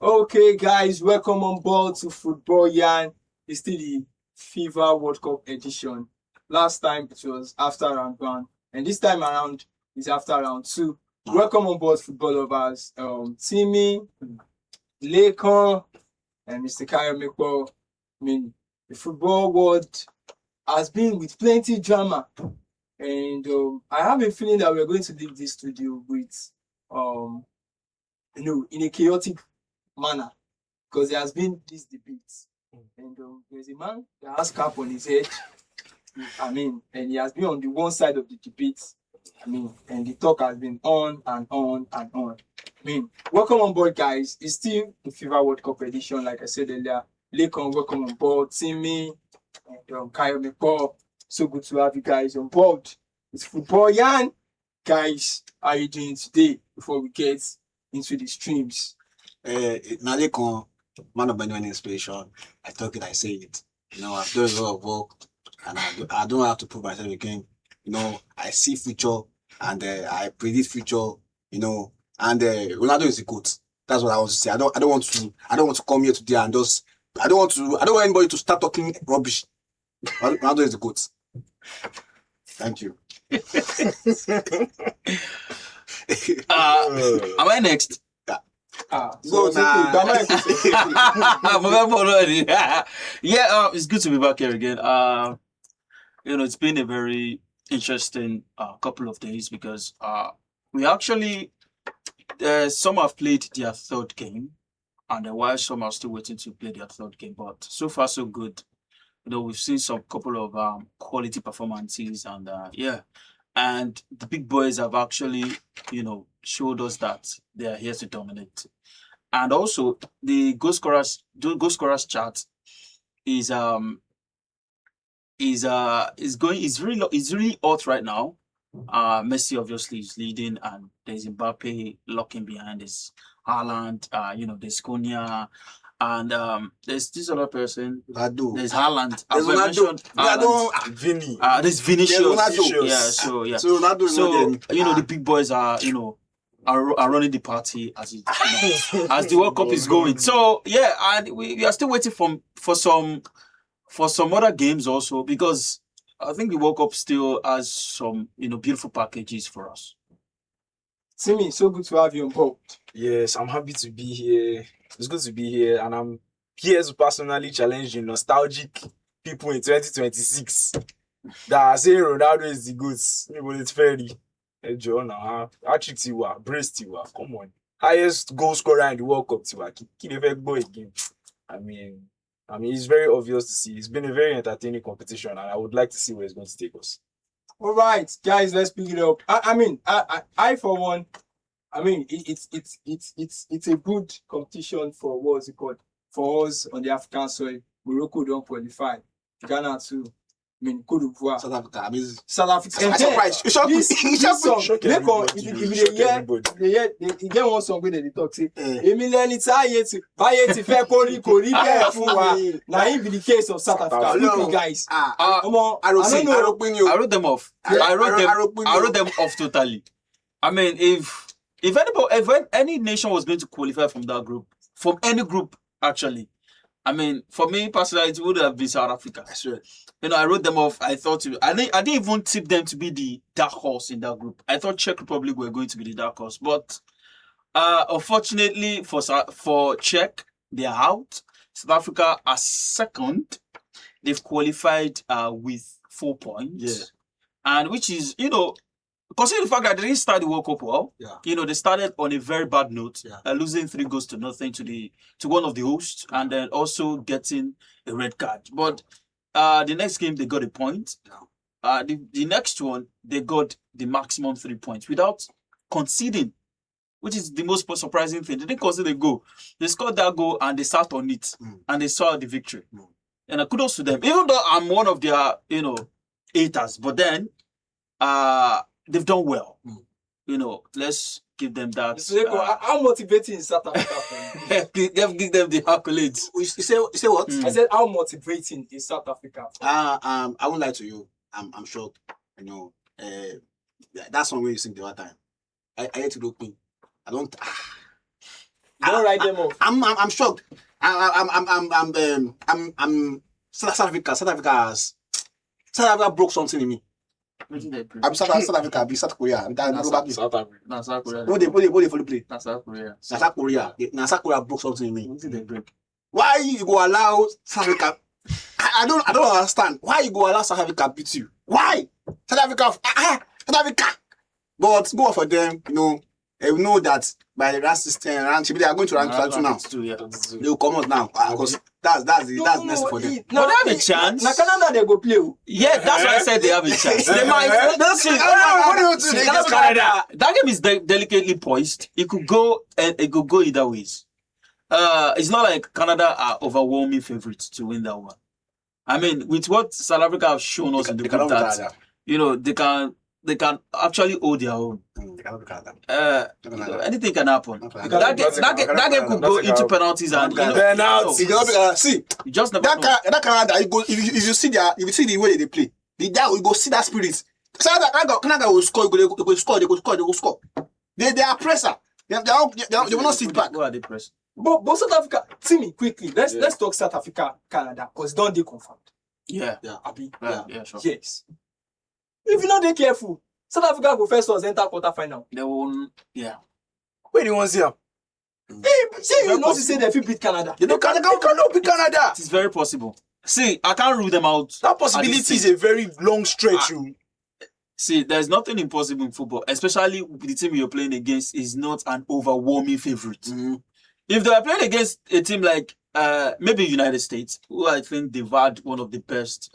Okay, guys, welcome on board to Football Yarn. It's still the FIFA World Cup edition. Last time it was after round one, and this time around is after round two. Welcome on board, football lovers. Timmy, Lekon, and Mr. Kayo Mekpo. I mean, the football world has been with plenty drama, and I have a feeling that we're going to leave this studio with, in a chaotic manner, because there has been this debate, and there's a man that has cap on his head. And he has been on the one side of the debate. And the talk has been on and on and on. Welcome on board, guys. It's still the FIFA World Cup edition, like I said earlier. Lekon, welcome on board. Timmy and Kayo Mekpo. So good to have you guys on board. It's Football Yarn. Guys, how are you doing today before we get into the streams? Now Lekon, man of genuine inspiration. I talk it, I say it. I've done a lot of work, and I don't have to prove myself again. I see future, and I predict future. And Ronaldo is a goat. That's what I want to say. I don't want to come here today and just. I don't want anybody to start talking rubbish. Ronaldo is the goat. Thank you. Am I next? It's good to be back here again. It's been a very interesting couple of days because we actually some have played their third game, and while some are still waiting to play their third game. But so far so good. We've seen some couple of quality performances, and the big boys have actually showed us that they are here to dominate. And also the goal scorers chart is really hot right now. Messi obviously is leading, and there's Mbappe locking behind. There's Haaland, there's Konya, and there's this other person. There's Haaland. There's Ronaldo. Vinny. There's Vinicius. So the big boys are running the party as the World Cup is going. So and we are still waiting for some other games also, because I think the World Cup still has some beautiful packages for us. Timmy, so good to have you on board. Yes, I'm happy to be here. It's good to be here, and I'm here to personally challenge nostalgic people in 2026 that say Ronaldo is the goods. It's fairly. Hey, John, Patrick Tiwa, Brace Tiwa, come on. Highest goal scorer in the World Cup, Tiwa. Can never go again. I mean, it's very obvious to see. It's been a very entertaining competition, and I would like to see where it's going to take us. All right, guys, let's pick it up. I for one, it's a good competition for what's it called, for us on the African soil. Morocco don't qualify. Ghana too. Cote d'Ivoire. South Africa. I'm surprised. You get one song where they talk say, Emiliani Haiti fair kori fuwa. Now it be the case of South Africa. Look, guys. I wrote them off. I wrote them off totally. If any nation was going to qualify from that group, from any group actually, for me personally, it would have been South Africa. I swear. I wrote them off. I didn't even tip them to be the dark horse in that group. I thought Czech Republic were going to be the dark horse, but unfortunately for Czech, they are out. South Africa are second. They've qualified with 4 points, and which is considering the fact that they didn't start the World Cup well. They started on a very bad note, losing 3-0 to one of the hosts, and then also getting a red card. But the next game they got a point. The next one they got the maximum 3 points without conceding, which is the most surprising thing. They didn't concede a goal. They scored that goal and they sat on it and they saw the victory. And kudos to them. Even though I'm one of their haters, but then they've done well. Let's give them that. How motivating is South Africa? Give them the accolades. You say what? I said, how motivating is South Africa? I won't lie to you. I'm shocked. That's one way you sing the other time. I hate to look me. I don't. Don't write them off. I'm shocked. I'm South Africa broke something in me. I'm South Africa, I'm South Korea. I'm South Africa. South Korea. What they follow play? South Korea. South Korea broke something in me. What did they break? Why you go allow South Africa? I don't understand. Why you go allow South Africa beat you? Why? South Africa. But go for them, they will know that by the last system, they are going to rank 22 now. They will come out now because that's next for them. But they have a chance. Now Canada they go play. Yeah, that's why I said they have a chance. They might. That game is delicately poised. It could go either ways. It's not like Canada are overwhelming favorites to win that one. I mean, with what South Africa have shown us in the group that they can actually hold their own. Anything can happen. That game could go into penalties and See, you just never know. that Canada, if you see the way they play, you go see that spirit. Canada will score, they will score. They are pressure. They will not sit back. Who are they pressing? But South Africa, see me quickly. Let's talk South Africa, Canada, because don't they confirmed? Yeah, sure. Yes. If you're not careful, South Africa go first or enter quarterfinal. They won't. Yeah. Where do you want to see them? Hey, you know, say they fit beat Canada. You know, Canada cannot beat Canada. It is very possible. See, I can't rule them out. That possibility is a very long stretch. See, there's nothing impossible in football, especially the team you're playing against is not an overwhelming favorite. Mm-hmm. If they are playing against a team like maybe United States, who I think they've had one of the best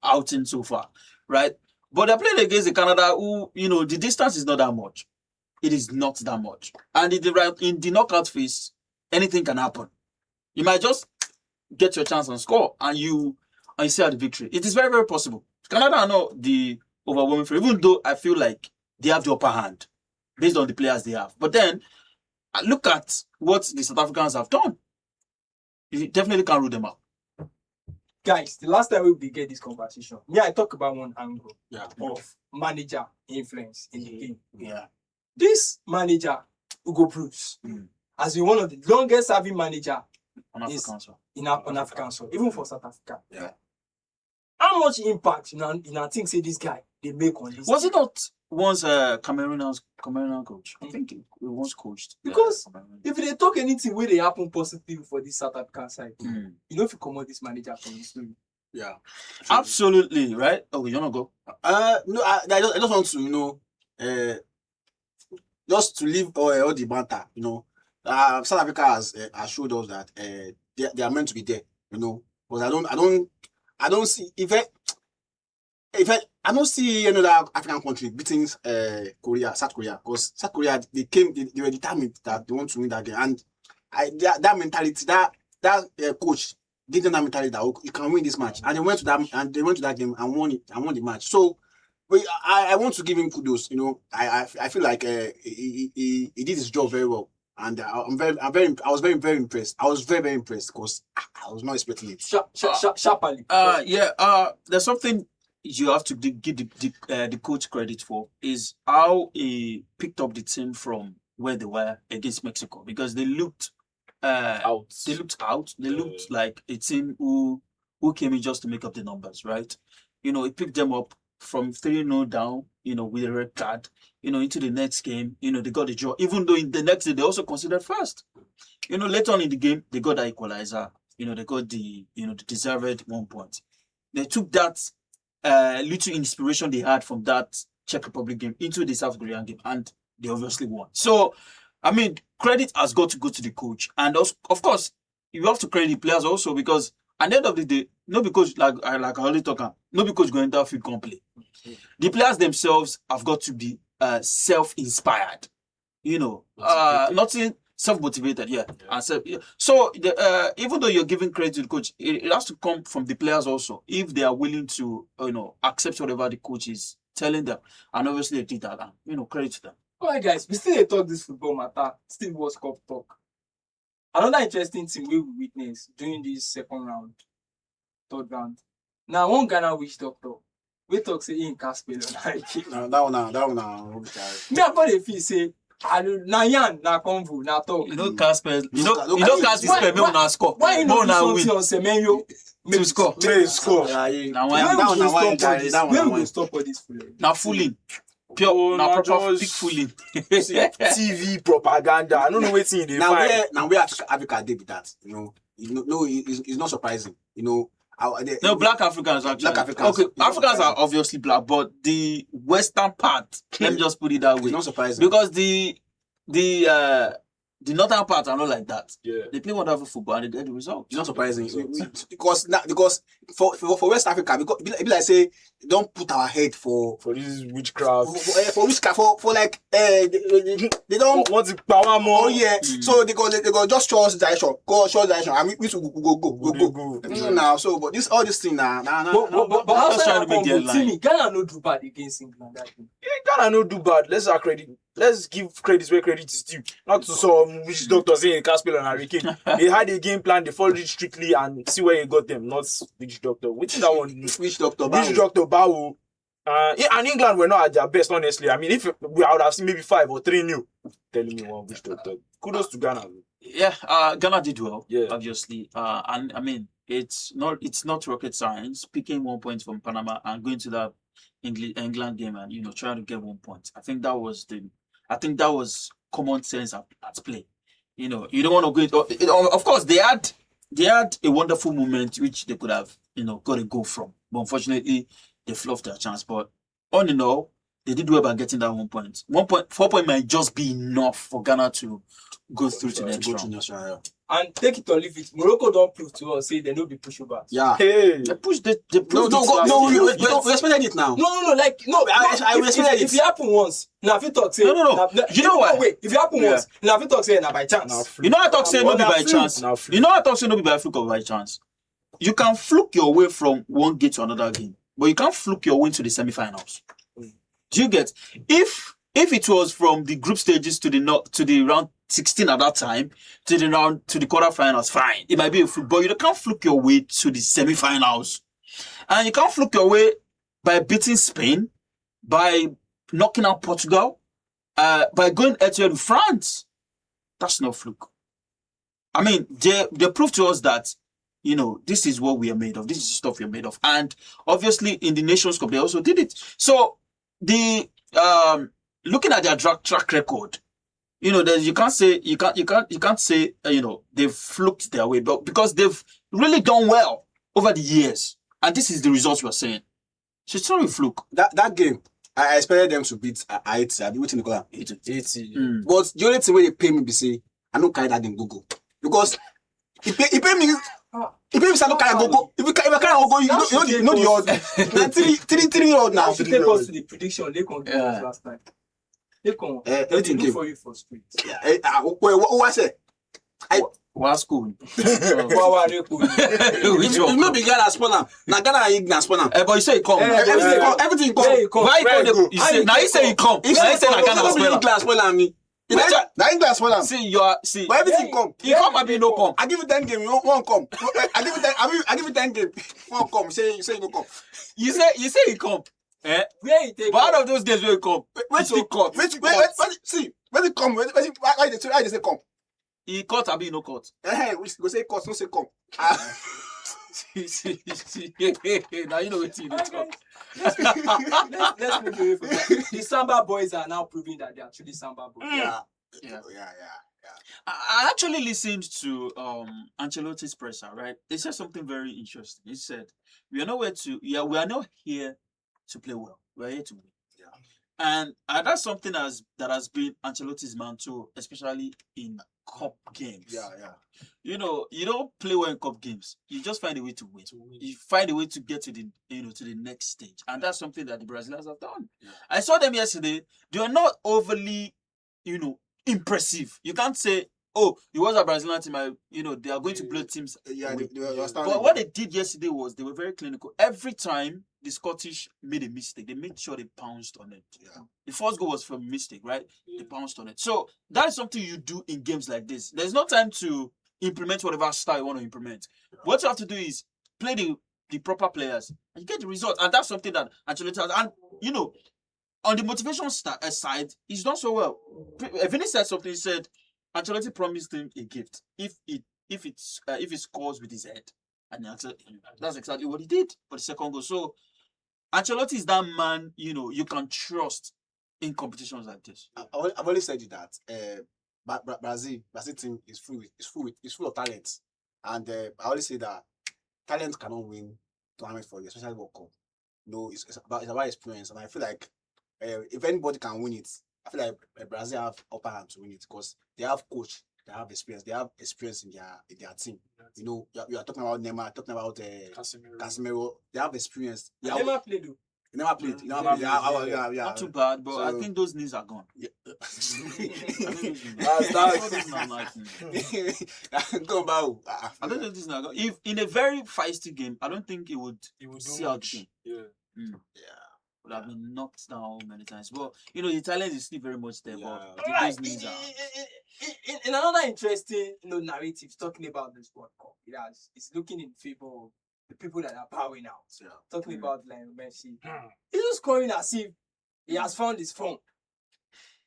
outings so far, right? But they're playing against the Canada who, the distance is not that much. It is not that much. And in the knockout phase, anything can happen. You might just get your chance and score and you see the victory. It is very, very possible. Canada are not the overwhelming favorite, even though I feel like they have the upper hand based on the players they have. But then, look at what the South Africans have done. You definitely can't rule them out. Guys, the last time we began this conversation, I talk about one angle of manager influence in the game. Yeah. This manager, Hugo Bruce, has been one of the longest serving manager On African soil, even for South Africa. Yeah. How much impact in I think say this guy they make on this? Was it not once Cameroonian coach? I think he once coached. Because if they talk anything where they happen positive for this South African side, you know if you come out this manager from the story. Yeah. Absolutely, right? Oh, you wanna go? No, I just want to, just to leave all the banter, South Africa has showed us that they are meant to be there, Because I don't see I don't see any other African country beating South Korea, because South Korea they were determined that they want to win that game, and that mentality, that coach gave them that mentality that you can win this match, and they went to that game and won the match. So I want to give him kudos. I feel like he did his job very well, and I was very, very impressed. I was very, very impressed because I was not expecting it. Sharply. There's something you have to give the coach credit for, is how he picked up the team from where they were against Mexico, because they looked out. They looked out. They looked like a team who came in just to make up the numbers, right? He picked them up from 3-0 down, with a red card, into the next game, they got the draw. Even though in the next day they also considered first. Later on in the game, they got that equalizer. They got the deserved 1 point. They took that little inspiration they had from that Czech Republic game into the South Korean game, and they obviously won. So, I mean, credit has got to go to the coach, and also, of course, you have to credit the players also, because at the end of the day, not because like I already talk, not because going to field can play. The players themselves have got to be self-inspired. Nothing self-motivated, and so even though you're giving credit to the coach, it has to come from the players also, if they are willing to accept whatever the coach is telling them, and obviously they did that, and credit to them. All right, guys, we still talk this football matter, still World Cup talk. Another interesting thing we witnessed during this second round, third round. Now, one Ghana witch doctor, we talk say in Casper. That one. Me, I got a feel say Na yan, na convo, na talk. You know, Casper. You know, Look, Casper why- spell me una score. Why you No, not na do win. something on Semenyo? To score. May he score. Now Where why? That one we na go wine, stop all Jerry, this? that one Where na we go wine. stop all this fooling? Now fooling. Pure. Oh, now na proper just- big fooling. TV propaganda. I don't know what thing they Now find. where Africa did with that, it's not surprising. No, black Africans actually. Black Africans. Okay, It's not Africans are surprising. obviously black, but the western part, let me just put it that It's way, not surprising. because the northern part are not like that. Yeah. They play wonderful football and they get the result. It's not surprising because for West Africa, because it be like say don't put our head for For this witchcraft. for like they don't. Want to power more? Oh yeah, so they go just show us direction, and we should go. No, now so but all this thing now. But Just outside trying to that make the convo, headline. Timmy, Ghana no do bad against England that game. Ghana no do bad. Let's give credit where credit is due. Not to some witch doctor saying Caspel and Harry Kane. They had a game plan, they followed it strictly and see where he got them, not witch doctor. Which that one? Which doctor? Witch doctor Bawo. Yeah, and England were not at their best, honestly. I mean, if I would have seen maybe 5 or 3 new. Telling me one witch doctor. Kudos to Ghana. Yeah, Ghana did well, Yeah. obviously. And I mean, it's not rocket science. Picking 1 point from Panama and going to that England game and trying to get 1 point. I think that was common sense at play. You don't want to go. Of course, they had a wonderful moment which they could have got a goal from, but unfortunately they fluffed their chance. But all in all, they did well by getting that 1 point. 4 point might just be enough for Ghana to go through to the next round. And take it or leave it. Morocco don't prove to us say they no be pushovers. Yeah. Hey. They pushed. They No, proved no, it go, last no. year. We expected it now. No. I respect If it happen once, now if you talk say No. You know what? Wait, if it happen Yeah. once, now if you talk say na by chance. You know I talk say no be by chance. Now fluke. You know I talk say no be by fluke or by chance. You can fluke your way from one game to another game, but you can't fluke your way to the semi-finals. Do you get? If it was from the group stages to the round 16 at that time to the quarterfinals, fine. It might be a fluke, but you can't fluke your way to the semi-finals, and you can't fluke your way by beating Spain, by knocking out Portugal, by going head-to-head with France. That's not fluke. I mean, they proved to us that this is what we are made of. This is the stuff we are made of. And obviously in the Nations Cup, they also did it. So the looking at their track record, you can't say they've fluked their way, but because they've really done well over the years. And this is the results we're saying. So it's not a fluke. That game, I expected them to beat Haiti. I be waiting to call them 80. 80. But the only thing where they pay me be say I don't carry that in Google because he pay me. If you say no carry go, if you carry go, you know the odds. Now 3 odds now. Now to take us to the prediction they can give us last time. They can everything do came. for you for street. What I say? What school? Which one? No be Ghana that spawn am. Na Ghana and Igna spawn am. But you say it come. Everything come. There you come. Why Where you go? come? Now you say it come. Now you say na Ghana spell am. Igna spawn am. Na Igna spawn am. See. But everything come. He come and be no come. I give you 10 game, you won't come. I give you 10 game, won't come. Say you no come. You say he come. Where you take But out of those days where he come, Wait, still cut. see, when it come, why they say come? he cut and be no cut. We go say cut, don't say come. Now you know what you Alright, talk. guys. Let's move away from that. The Samba boys are now proving that they are truly Samba boys. Yeah. I actually listened to Ancelotti's presser, right? He said something very interesting. He said, we are not here to play well. We are here to win. Yeah. And that's something that has been Ancelotti's mantra, especially in cup games. Yeah. You don't play well in cup games. You just find a way to win. You find a way to get to the to the next stage. And that's something that the Brazilians have done. Yeah. I saw them yesterday. They are not overly, impressive. You can't say, oh, it was a Brazilian team. They are going to blow teams. Yeah, away. they were But what they did yesterday was they were very clinical. Every time the Scottish made a mistake, they made sure they pounced on it. Yeah. The first goal was from a mistake, right? They pounced on it. So that is something you do in games like this. There's no time to implement whatever style you want to implement. Yeah. What you have to do is play the proper players and you get the result. And that's something that Ancelotti has. And on the motivation side, he's done so well. Vinny said something. He said Ancelotti promised him a gift if he scores with his head, and that's exactly what he did for the second goal. So Ancelotti is that man, you can trust in competitions like this. I've always said that Brazil team is full of talent, and I always say that talent cannot win tournament for you, especially World Cup. It's about experience, and I feel like if anybody can win it, I feel like Brazil have upper hand to win it because they have coach, they have experience in their team. You are talking about Neymar, talking about Casemiro. They have experience. Neymar played. He never played. Not too bad, but I think those knees are gone. Yeah. I don't think these knees are gone. If in a very feisty game, I don't think he would see out the game. Yeah. Would have been knocked down many times. But the talent is still very much there. Yeah. But I think those knees are. In another interesting narrative talking about this World Cup, it's looking in favor of the people that are powering out. Yeah. Talking about Lionel Messi. He's just scoring as if he has found his form.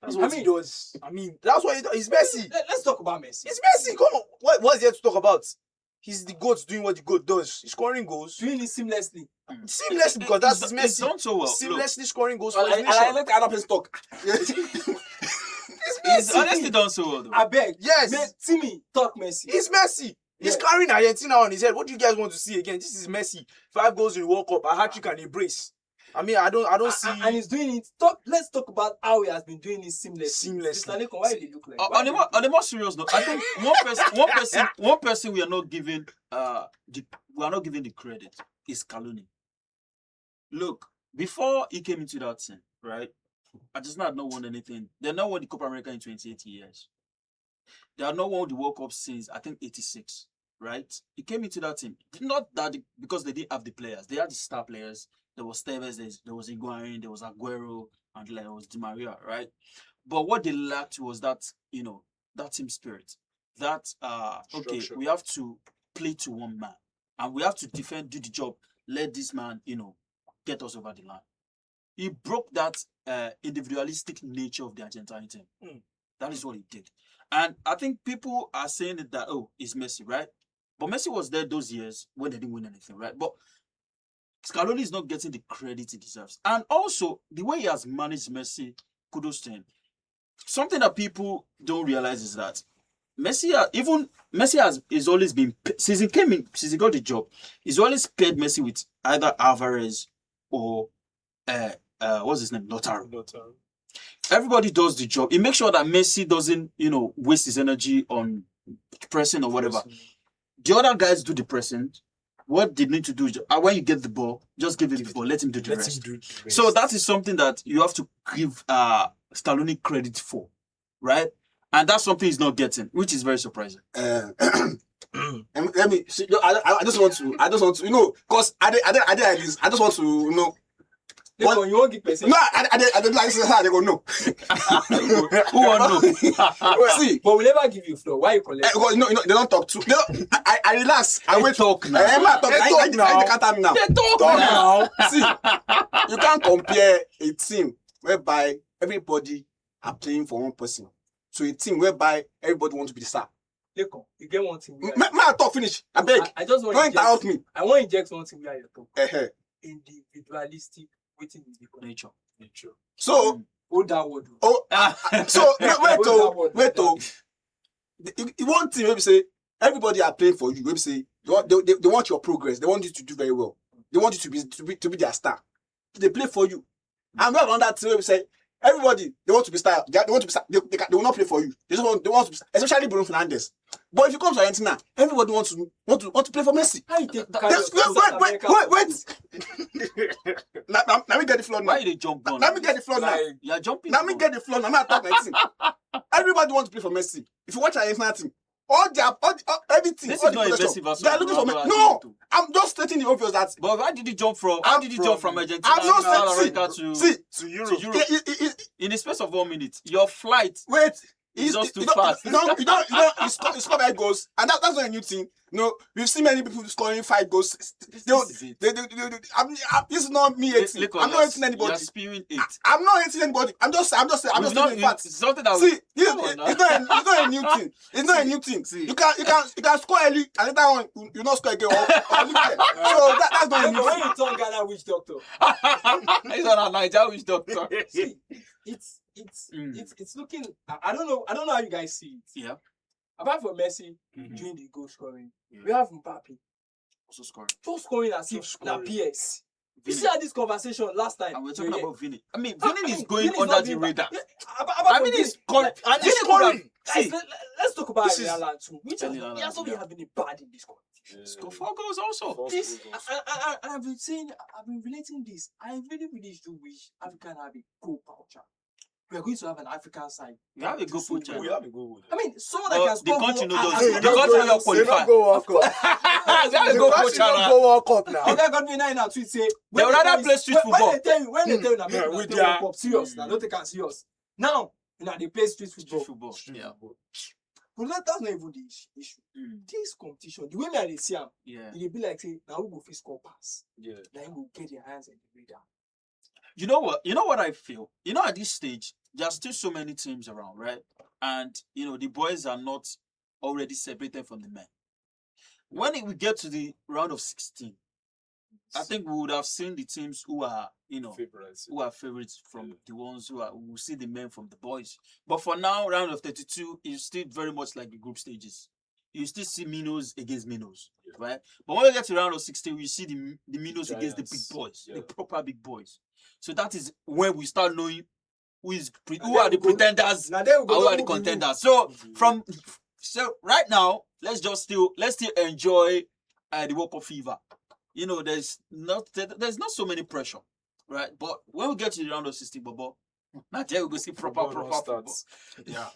That's what he does. That's what he does. He's Messi. Let's talk about Messi. It's Messi. Come on. What's there to talk about? He's the GOAT doing what the GOAT does. He's scoring goals. Doing it seamlessly. Seamlessly because that's his Messi. He's done so well. Seamlessly scoring goals for his I nation. let other person talk. He's honestly done so well, though. I beg. Yes. Timmy, talk Messi. He's Messi. He's Yeah. carrying Argentina on his head. What do you guys want to see again? This is Messi. 5 goals in the World Cup. A hat-trick and a brace. I don't see. And he's doing it. Let's talk about how he has been doing it seamlessly. Mr. Lekon, why do you look like? On the more serious note, I think one person we are not giving the credit is Scaloni. Look, before he came into that team, right? Argentina had not won anything. They had not won the Copa America in 28 years. They had not won the World Cup since, I think, 86, right? He came into that team. Not that because they didn't have the players. They had the star players. There was Tevez, there was Higuain, there was Aguero, and there was Di Maria, right? But what they lacked was that, that team spirit. That, okay, Structure. we have to play to one man. And we have to defend, do the job. Let this man, get us over the line. He broke that individualistic nature of the Argentine team. That is what he did. And I think people are saying that, it's Messi, right? But Messi was there those years when they didn't win anything, right? But Scaloni is not getting the credit he deserves. And also, the way he has managed Messi, kudos to him. Something that people don't realize is that Messi has always been, since he got the job, he's always paired Messi with either Alvarez or what's his name? Lautaro. Everybody does the job. He makes sure that Messi doesn't, waste his energy on pressing or whatever. The other guys do the pressing. What they need to do is, when you get the ball, just give him the ball. Let him do the rest. So that is something that you have to give Scaloni credit for, right? And that's something he's not getting, which is very surprising. Let me see. I just want to, because I did like this. I just want to, Lekon, you won't give person. No, I don't like how they go no. Who won't know? See, But we never give you floor. Why you collect? because they don't talk too. I relax. I wait. Talk now. I can't have me now. They talk Talk now. now. See, you can't compare a team whereby everybody are playing for one person to a team whereby everybody wants to be the star. Lekon, you get one thing. May I talk finish? I beg. I just want Don't to interrupt me. I want to inject one thing where you talk. Individualistic waiting with the Nature. So, hold that word. so wait. Hold The one thing maybe say everybody are playing for you. Maybe say they want your progress. They want you to do very well. They want you to be their star. They play for you. And we have another team maybe say everybody they want to be star. They want to be star. They will not play for you. They want to be star, especially Bruno Fernandes. But if you come to Argentina, everybody wants to play for Messi. How you take Wait. Let me get the floor now. Why they jump down? Let me get the floor now. You're jumping. Let me get the floor now. I'm not talking anything. Everybody wants to play for Messi. If you watch Argentina team, everything. This all is not a the Messi versus they are looking for Ronaldo Messi. No, too. I'm just stating the obvious that. But why did he jump from? How did he jump from Argentina I'm not to South saying. America to See, To Europe. Europe? In the space of 1 minute, your flight. wait. He's just too you don't, fast. you score 5 goals, and that's not a new thing. No, we've seen many people scoring 5 goals. This is not me hating. I'm not hating anybody. You're spewing it. I'm not hating anybody. I'm just saying the facts. It's something that See, come on now. it's not a new thing. It's not a new thing. See. You can score early, and later on you not score again. Or leave there. So that's not a new When thing. you turn Ghana witch doctor, He's on a Niger witch doctor. see, it's looking. I don't know how you guys see it. Yeah. Apart from Messi doing the goal scoring, we have Mbappe Also scoring. just scoring as if Just na scoring. PS. You Vinny. see how this conversation last time. And we're talking Yeah. about Vinny. I mean, Vinny is going Vinny's under not the doing radar. bad. Yeah, I mean, he's scoring. And he's scoring. Guys, See, let's talk about this is- Erling Haaland too. Which Erling he has not Haaland, been having a bad in this competition. score 4 goals also. This, I've been relating this. I really do wish Africa have a goal culture. We are going to have an African side. We have a good So coach. well. We have a good one. I mean, someone that But can the score country goal no and- does. and- The country no They qualify. don't go World Cup. They have a The good country coach. don't go World Cup now. Okay, got me now tweet say They would rather play street football. When they tell you that Yeah, make with you their- World Cup serious, now don't take it serious. Now, they play street football. Football. Yeah. But that's not even the issue. This competition, the way I see them, Yeah. it be like say now we go fit score pass. Yeah. Then we get their hands on the radar. You know what? You know what I feel? You know, at this stage, there's still so many teams around, right? And, you know, the boys are not already separated from the men. When we get to the round of 16, I think we would have seen the teams who are, you know, Favorites. who are favorites from the ones who are, we will see the men from the boys. But for now, round of 32 is still very much like the group stages. You still see minnows against minnows, right? But when we get to round of 16, we see the minnows against the big Giants, boys, yeah. the proper big boys. So that is when we start knowing who And are then the we go- pretenders Now then we and go who know are the who be who. contenders. So right now, let's still enjoy the World Cup fever. You know, there's not so many pressure, right? But when we get to the round of 16, Bobo, now there we go see proper Football don't football. start. Yeah.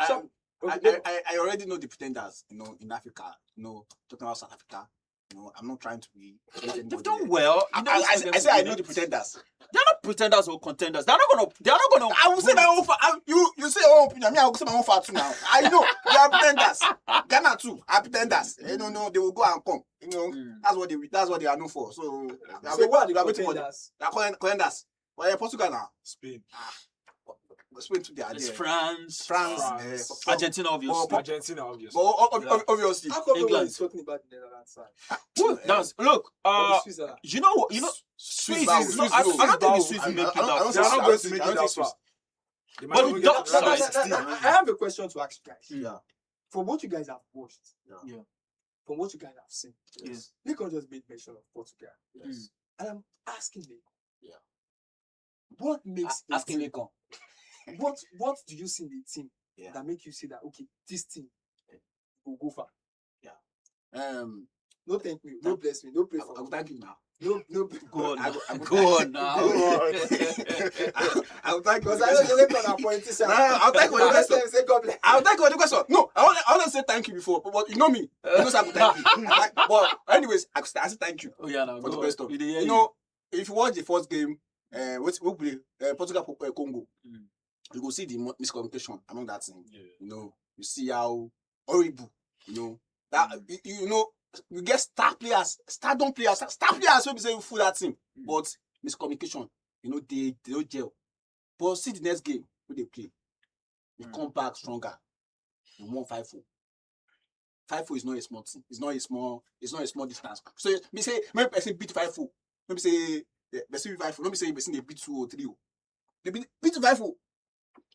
So, okay, I already know the pretenders, you know, in Africa. You know, talking about South Africa. You know, I'm not trying to be. They've done well. You know, I say I know the pretenders. They're not pretenders or contenders. They're not gonna. I will say my own. You say your own opinion. Me, I will say my own fact too now. I know they are pretenders. Ghana too are pretenders. You know, they will go and come. You know, that's what they are known for. So, so what are we the are waiting for them. contenders? They are contenders. But yeah, Portugal now. Spain. Spain to the It's idea. France, France. Argentina, obviously. Argentina, obviously. But obviously. How come England. nobody's talking about the Netherlands side? Look, Or the Switzerland? you know what? Swiss. I don't think the Swiss Swiss I will make it don't- I out. don't They are I not don't going to think- make I don't it think as far. Swiss. They But might the even dark get to round of side- 16. I have a question to ask you guys. Yeah. From what you guys have watched, Yeah. from what you guys have seen, Yes. Lincoln just made mention of Portugal. Yes. And I'm asking you, Yeah. what makes a Asking team- Lincoln. what do you see in the team Yeah. that make you say that okay, this team will go far? No thank me, no bless me, no pray I for will me. thank you now. No Go on, I now. will- Go on now. I will thank you. because I know the Lincoln are politician. No, I'll thank you for the Next question. time say God bless. I'll thank you for the question. No, I want to say thank you before, but you know me. You know, so I will thank you. But anyways, I say thank you Oh yeah, now for the go best on. of. We dey hear You know, if you watch the first game, we play Portugal Congo, you go see the miscommunication among that team. You know, you see how horrible. You know that you know we get star players wey be say full that team, but miscommunication. You know they don't gel. But see the next game wey they play, we come back stronger. We won 5-4. 5-4 is not a small thing. It's not a small distance. So me say maybe person beat 5-4. Maybe say person beat 5-4. Maybe say person they beat 2 or 3. They beat 5-4.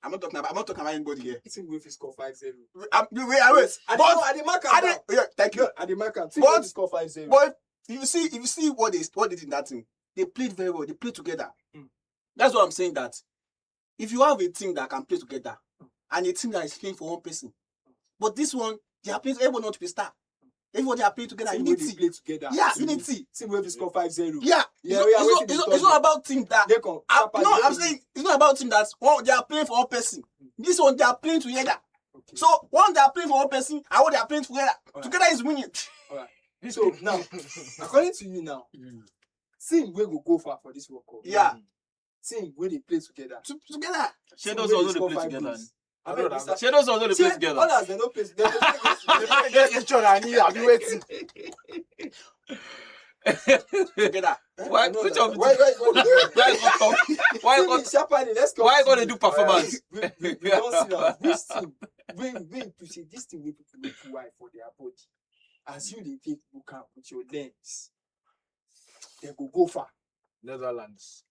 I'm not talking about anybody here. Team will score 5-0. Wait. I the mark Yeah, thank you. at the marker. Team But- will score 5-0. But if you see what they did in that team, they played very well. They played together. Mm. That's what I'm saying. That if you have a team that can play together and a team that is playing for one person, but this one they are playing. Everyone not to be star. Everybody are playing together. Team will Unity. play together. Yeah, unity. Team will score 5-0. Yeah. Yeah, we are waiting It's not about team that. Lincoln, I'm saying it's not about team that one they are playing for one person. This one they are playing together. Okay. So one they are playing for one person, and one they are playing together. Alright. Together is winning. So now, according to you now, team will go far for this World Cup. Yeah. Team where they play together. Together. Shadows also they play together. I don't know. See, those ones don't play together. Others, they don't play. They don't play against They play against each other and I'll be waiting. Together. Why? No, Which no, of why why Finish, Sharply, let's go. why gonna do performance? We don't see that. This team, we to see this team we people look wide for their body. As you they take book out with your lens, they go far. Netherlands.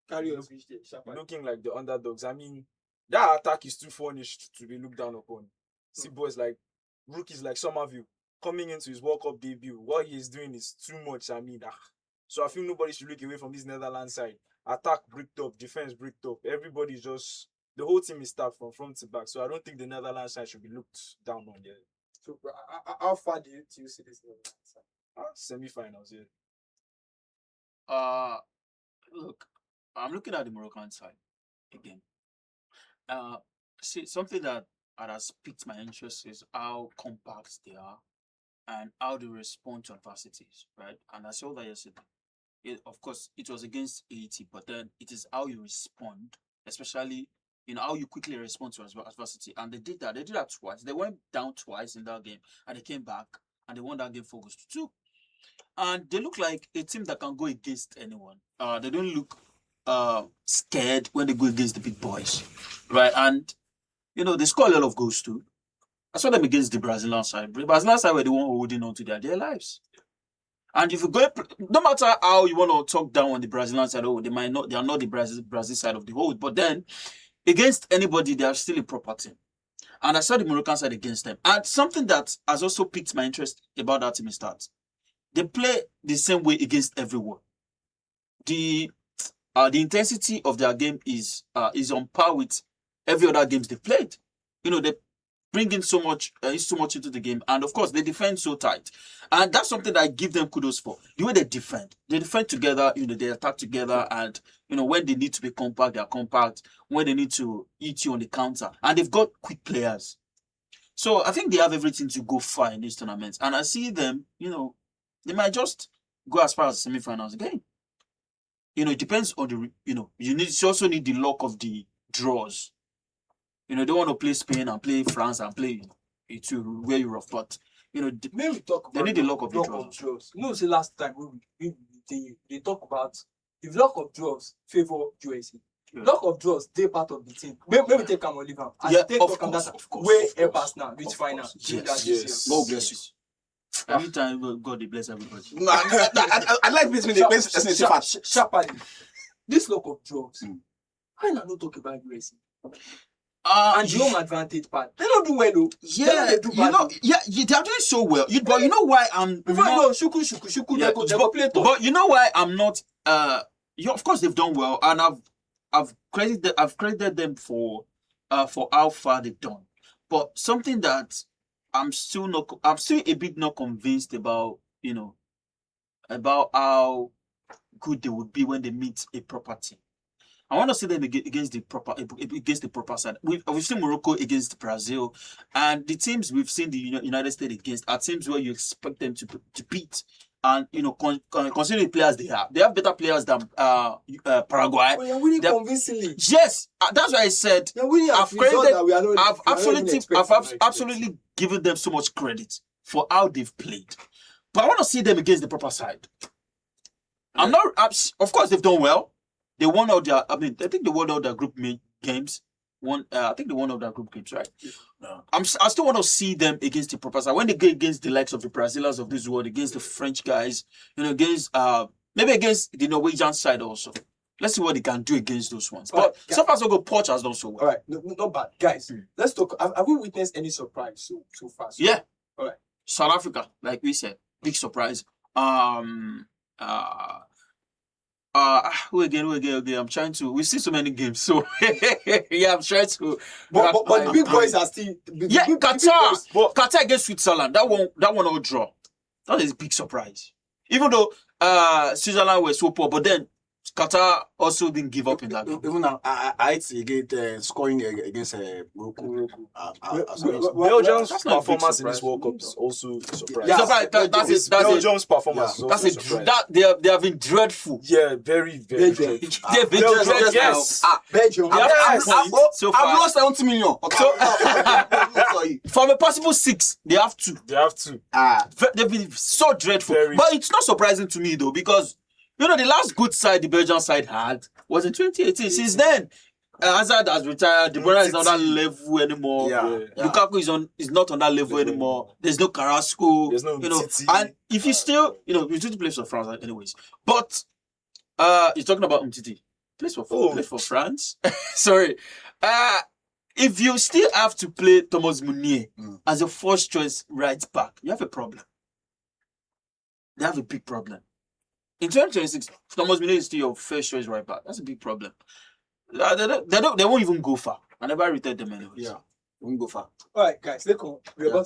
Carry us reach there, Sharply. Looking like the underdogs. I mean, that attack is too furnished to be looked down upon. See boys like rookies like Somerville coming into his World Cup debut. What he is doing is too much. I mean, so I feel nobody should look away from this Netherlands side. Attack bricked up, defense bricked up. Everybody's just the whole team is stacked from front to back. So I don't think the Netherlands side should be looked down on there. So how far do you see this Netherlands? Semi-finals, yeah. Look, I'm looking at the Moroccan side again. See, something that has piqued my interest is how compact they are and how they respond to adversities, right? And I saw that yesterday. Of course, it was against Haiti, but then it is how you respond, especially how you quickly respond to adversity. And they did that. They did that twice. They went down twice in that game, and they came back and they won that game 4-2. And they look like a team that can go against anyone. They don't look scared when they go against the big boys, right? And they score a lot of goals too. I saw them against the Brazilian side. The Brazilian side were the one holding on to their lives. And if you go, no matter how you want to talk down on the Brazilian side, they are not the Brazil side of the hold. But then, against anybody, they are still a proper team. And I saw the Moroccan side against them. And something that has also piqued my interest about that team is that they play the same way against everyone. The intensity of their game is on par with every other games they've played. They bring in so much into the game, and of course they defend so tight, and that's something that I give them kudos for. The way they defend together, they attack together, and when they need to be compact, they are compact. When they need to eat you on the counter, and they've got quick players, so I think they have everything to go far in these tournaments. And I see them, they might just go as far as the semi-finals again. It depends on the you also need the luck of the draws. They don't want to play Spain and play France and play to where you're off. But maybe we talk about they need the luck of the draws. See, last time they talk about if luck of draws favor USA. Yeah. Luck of draws, they part of the team. Maybe take Cam Oliver. Yeah, of course. Way help us now, which final. Yes. God bless you. Every time God they bless everybody. No, I like this when they play Sharply. This luck of draws. I not talk about USA. And the home advantage part, they don't do well though. Yeah, they are doing so well. But you know why I'm shuku. Yeah, but you know why I'm not. Of course they've done well, and I've credited them for how far they've done. But something that I'm still a bit not convinced about, about how good they would be when they meet a proper team. I want to see them against the proper side. We've seen Morocco against Brazil, and the teams we've seen the United States against are teams where you expect them to beat. And considering the players they have better players than Paraguay. Well, you're winning convincingly. Yes, that's why I said I've absolutely given them so much credit for how they've played. But I want to see them against the proper side. Of course, they've done well. They won all their. I think they won all their group games. I think they won all their group games, right? No. I still want to see them against the proper side. When they go against the likes of the Brazilians of this world, against the French guys, against maybe against the Norwegian side also. Let's see what they can do against those ones. But so far so good, Poch has done so well. All right, not bad, guys. Let's talk. Have we witnessed any surprise so far? Yeah. All right. South Africa, like we said, big surprise. Who again? I'm trying to. We see so many games, so yeah, I'm trying to. But the big boys are still. Qatar. But Qatar against Switzerland. That one all draw. That is a big surprise. Even though Switzerland were so poor, but then Qatar also didn't give up in that game. Even now, Haiti get scoring against Morocco. Belgium's that's not a big performance in this surprise World for Cup me, is also a surprise. Yeah, Surprise, that's it. Belgium's performance is That's also a it. surprise. They have been dreadful. Yeah, very, very Belgium. dreadful. They've been Belgium, dreadful. yes. Belgium. They have Yes. 2 points so far. I've lost 70 million. Okay. Sorry. From a possible 6, they have 2. They have to. They've been so dreadful. Very. But it's not surprising to me though, because you know the last good side the Belgian side had was in 2018. Since then, Hazard has retired. The brother is not on that level anymore. Yeah. Lukaku is not on that level anymore. There's no Carrasco. There's no you know, Titi. and if you still, you know, you still plays for France anyways. But you're talking about Umtiti. Plays for France. Sorry. If you still have to play Thomas Meunier as a first choice right back, you have a problem. They have a big problem. In 2026, Thomas Meunier is still your first choice right back. That's a big problem. They won't even go far. I never rated them anyways. Yeah. We won't go far. All right, guys, let's go. Yeah.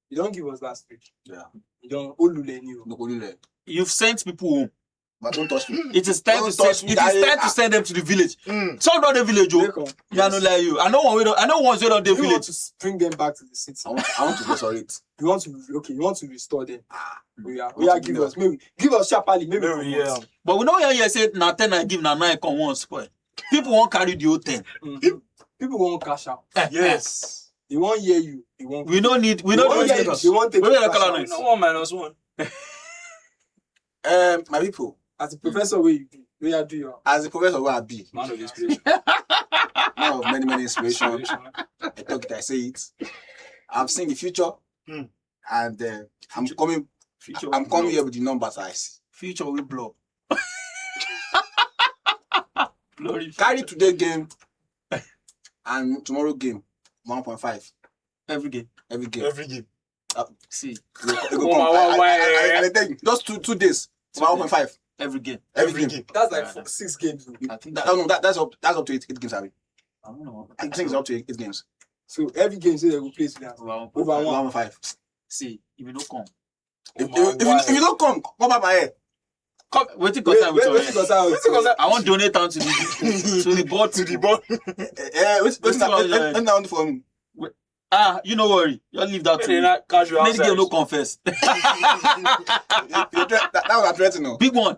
You don't give us last week. Yeah. You don't Olule you. No, Olule. You've sent people home. But don't touch me. It is time Don't to send. touch me. It is time to send them to the village. Some not the village, oh. Yeah, no lie you. I know one's way on the You want village. to bring them back to the city. I want to go for it. You want to restore them. We are give us sharply, maybe. Yeah. But we know here say na 10 I give na 9 come one spoil. People won't carry the whole 10. People won't cash out. Yes. They won't hear you. They won't. We don't need. We They don't won't need. hear you. They won't take We don't cash call out. it. No 1-1. My people, As a professor, where you be, where you do your. as a professor where I be, Man of inspiration. man of many inspiration. I talk it, I say it. I'm seeing the future, and I'm coming here with the numbers I see. Future will blow. Glory. Carry today game and tomorrow game 1.5 Every game. every game. Every game. See. It go come. I tell you, just two days 1.5 Every game. every game. That's like 6 games. I think That's up to eight games. Abi. I don't know. I think it's up to eight games. So every game, so they will play that. Well, Over 1.5. see, if you don't come. If you don't come back my head. Come, wait till concern with Wait, your I want to donate down to the board. To the ball. What's down for me? You no worry. You leave that to me. Casual Make the game outside. no confess. That was a threat, no. Big one.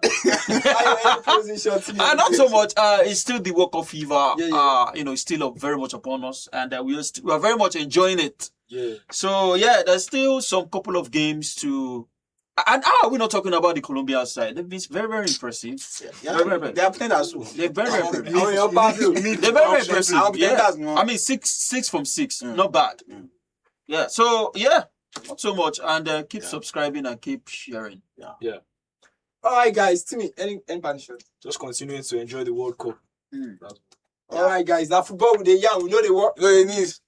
Not so much. It's still the World Cup fever. Yeah. It's still very much upon us, and we are very much enjoying it. Yeah. So yeah, there's still some couple of games to. And we're not talking about the Colombia side. They've been very, very impressive. Yeah, they are playing as well. They're very, very impressive. They're They're very impressive. Yeah. no. I mean, six from 6. Not bad. Yeah. So yeah, not so much. And keep subscribing and keep sharing. Yeah. All right, guys. Timmy, any punishment? Just continuing to enjoy the World Cup. All right, guys. That football with the young, we know the work. No, it needs.